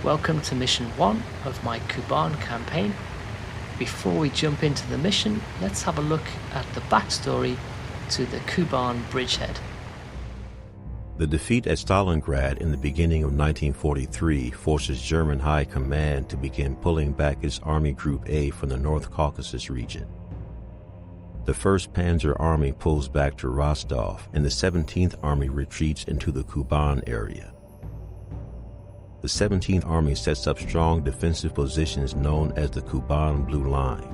Welcome to mission 1 of my Kuban campaign. Before we jump into the mission, let's have a look at the backstory to the Kuban Bridgehead. The defeat at Stalingrad in the beginning of 1943 forces German High Command to begin pulling back its Army Group A from the North Caucasus region. The 1st Panzer Army pulls back to Rostov, and the 17th Army retreats into the Kuban area. The 17th Army sets up strong defensive positions known as the Kuban Blue Line.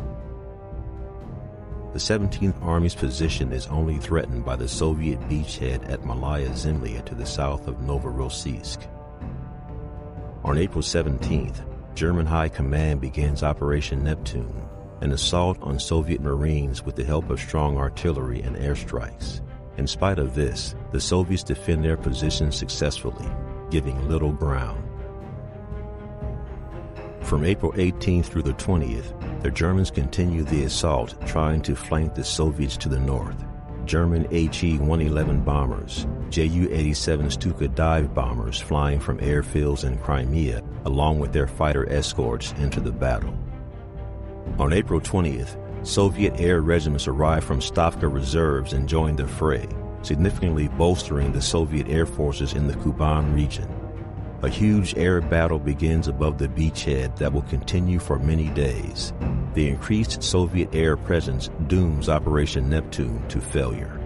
The 17th Army's position is only threatened by the Soviet beachhead at Malaya Zemlya to the south of Novorossiysk. On April 17th, German High Command begins Operation Neptune, an assault on Soviet Marines with the help of strong artillery and airstrikes. In spite of this, the Soviets defend their positions successfully, giving little ground. From April 18th through the 20th, the Germans continue the assault, trying to flank the Soviets to the north. German He-111 bombers, Ju-87 Stuka dive bombers flying from airfields in Crimea, along with their fighter escorts, enter the battle. On April 20th, Soviet air regiments arrived from Stavka reserves and joined the fray, significantly bolstering the Soviet air forces in the Kuban region. A huge air battle begins above the beachhead that will continue for many days. The increased Soviet air presence dooms Operation Neptune to failure.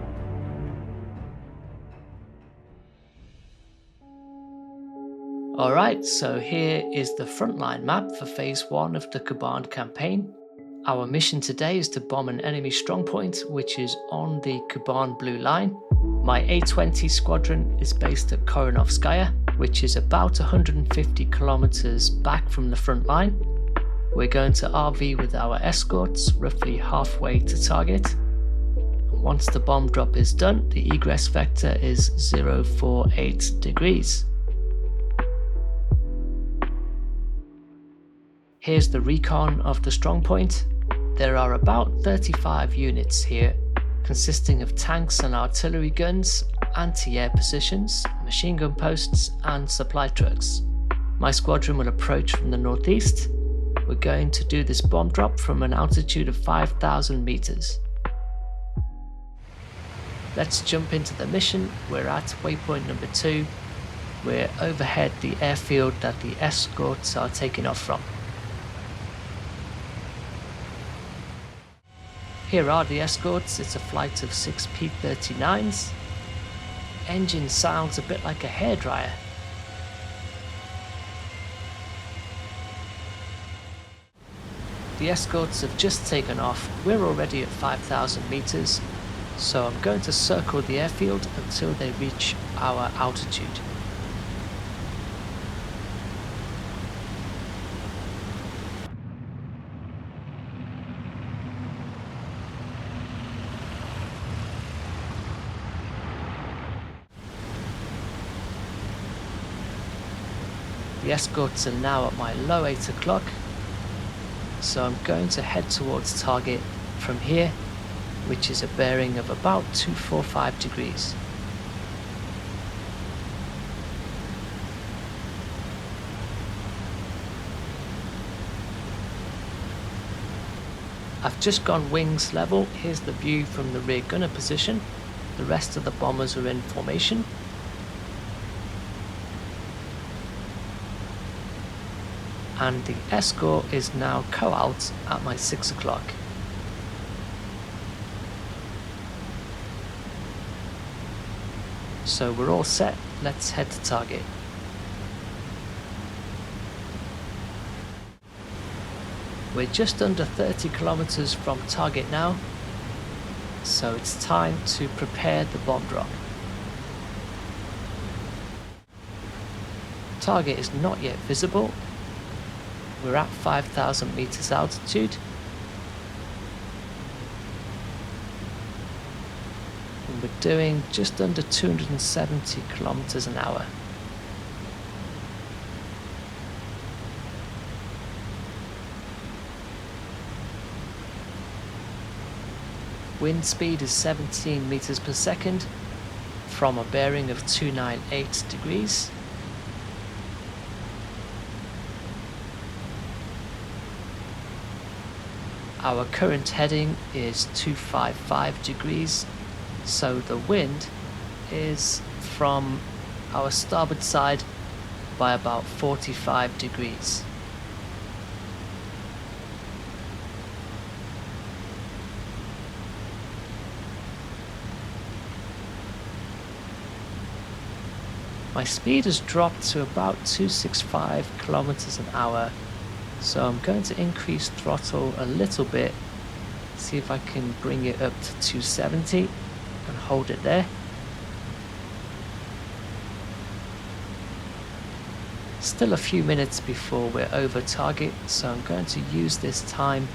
Alright, so here is the frontline map for phase 1 of the Kuban campaign. Our mission today is to bomb an enemy strongpoint which is on the Kuban Blue Line. My A-20 squadron is based at Koronovskaya, which is about 150 kilometers back from the front line. We're going to RV with our escorts, roughly halfway to target. And once the bomb drop is done, the egress vector is 048 degrees. Here's the recon of the strongpoint. There are about 35 units here, consisting of tanks and artillery guns, anti-air positions, machine gun posts and supply trucks. My squadron will approach from the northeast. We're going to do this bomb drop from an altitude of 5,000 meters. Let's jump into the mission. We're at waypoint number 2. We're overhead the airfield that the escorts are taking off from. Here are the escorts. It's a flight of 6 P-39s. Engine sounds a bit like a hairdryer. The escorts have just taken off. We're already at 5,000 meters, so I'm going to circle the airfield until they reach our altitude. The escorts are now at my low 8 o'clock, so I'm going to head towards target from here, which is a bearing of about 245 degrees. I've just gone wings level. Here's the view from the rear gunner position. The rest of the bombers are in formation. And the escort is now co-out at my 6 o'clock. So we're all set, let's head to target. We're just under 30 kilometers from target now, so it's time to prepare the bomb drop. Target is not yet visible. We're at 5,000 meters altitude. And we're doing just under 270 kilometers an hour. Wind speed is 17 meters per second from a bearing of 298 degrees. Our current heading is 255 degrees, so the wind is from our starboard side by about 45 degrees. My speed has dropped to about 265 kilometers an hour, so I'm going to increase throttle a little bit, see if I can bring it up to 270 and hold it there. Still a few minutes before we're over target, so I'm going to use this time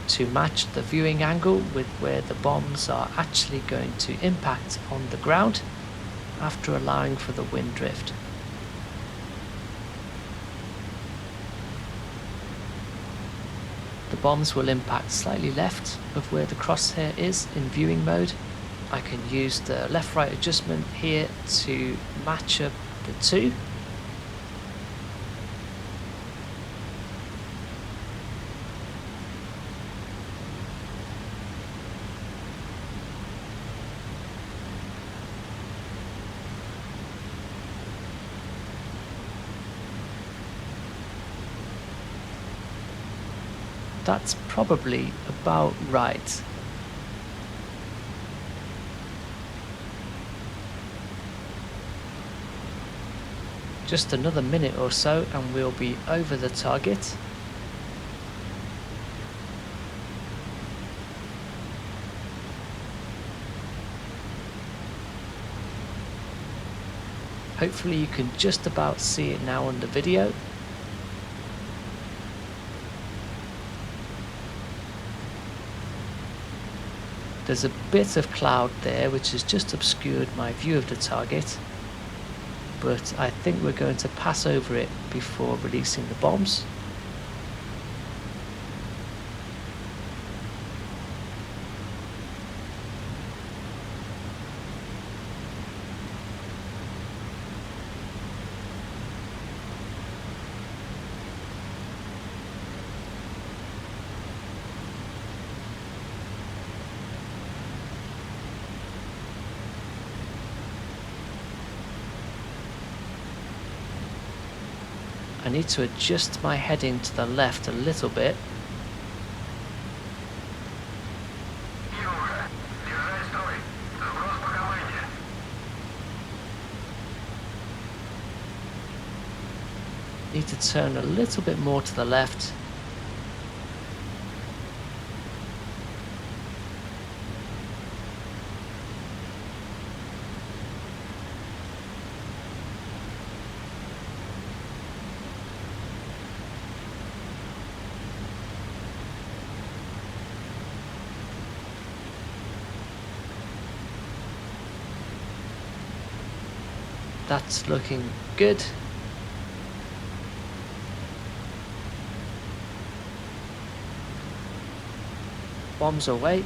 to match the viewing angle with where the bombs are actually going to impact on the ground after allowing for the wind drift. The bombs will impact slightly left of where the crosshair is in viewing mode. I can use the left-right adjustment here to match up the two. That's probably about right. Just another minute or so and we'll be over the target. Hopefully you can just about see it now on the video. There's a bit of cloud there which has just obscured my view of the target, but I think we're going to pass over it before releasing the bombs. I need to adjust my heading to the left a little bit. Need to turn a little bit more to the left. That's looking good. Bombs away.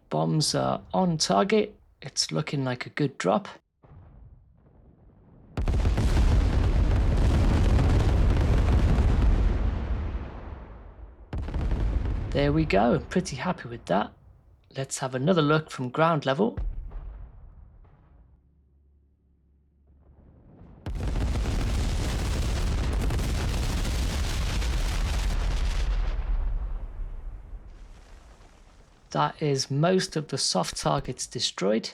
Bombs are on target. It's looking like a good drop. There we go. I'm pretty happy with that. Let's have another look from ground level. That is most of the soft targets destroyed.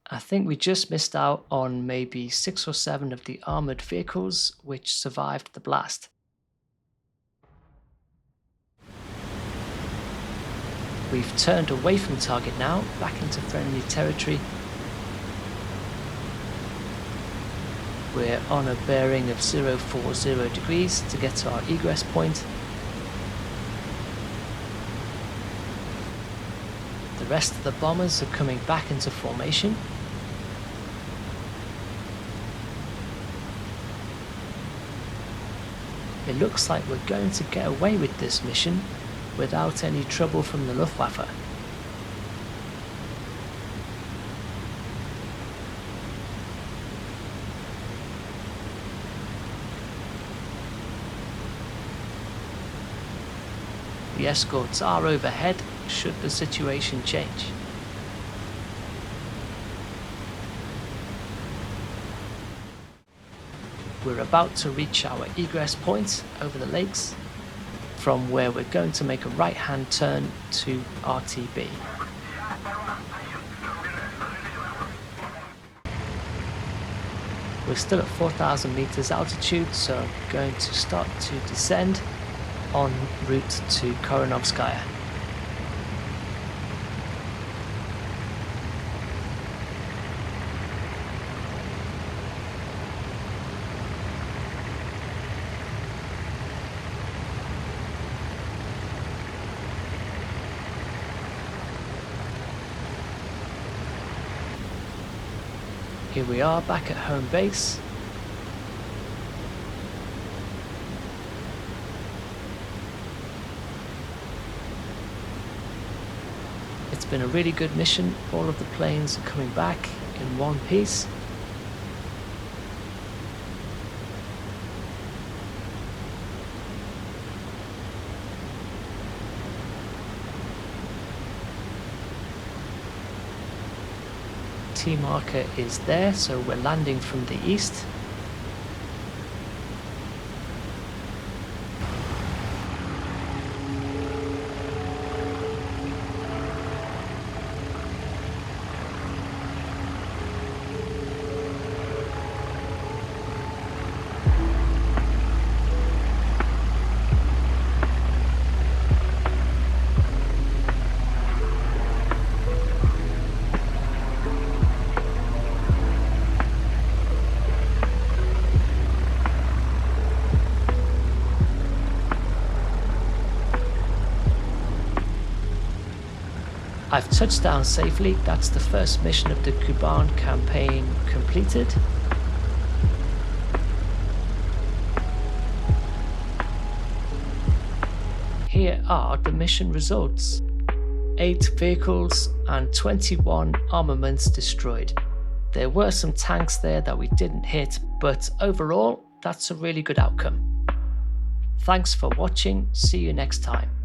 I think we just missed out on maybe 6 or 7 of the armoured vehicles which survived the blast. We've turned away from target now, back into friendly territory. We're on a bearing of 040 degrees to get to our egress point. rest of the bombers are coming back into formation. It looks like we're going to get away with this mission without any trouble from the Luftwaffe. The escorts are overhead should the situation change. We're about to reach our egress point over the lakes, from where we're going to make a right-hand turn to RTB. We're still at 4,000 meters altitude, so I'm going to start to descend en route to Koronovskaya. Here we are back at home base. It's been a really good mission. All of the planes are coming back in one piece. T marker is there, so we're landing from the east. I've touched down safely. That's the first mission of the Kuban campaign completed. Here are the mission results. 8 vehicles and 21 armaments destroyed. There were some tanks there that we didn't hit, but overall, that's a really good outcome. Thanks for watching. See you next time.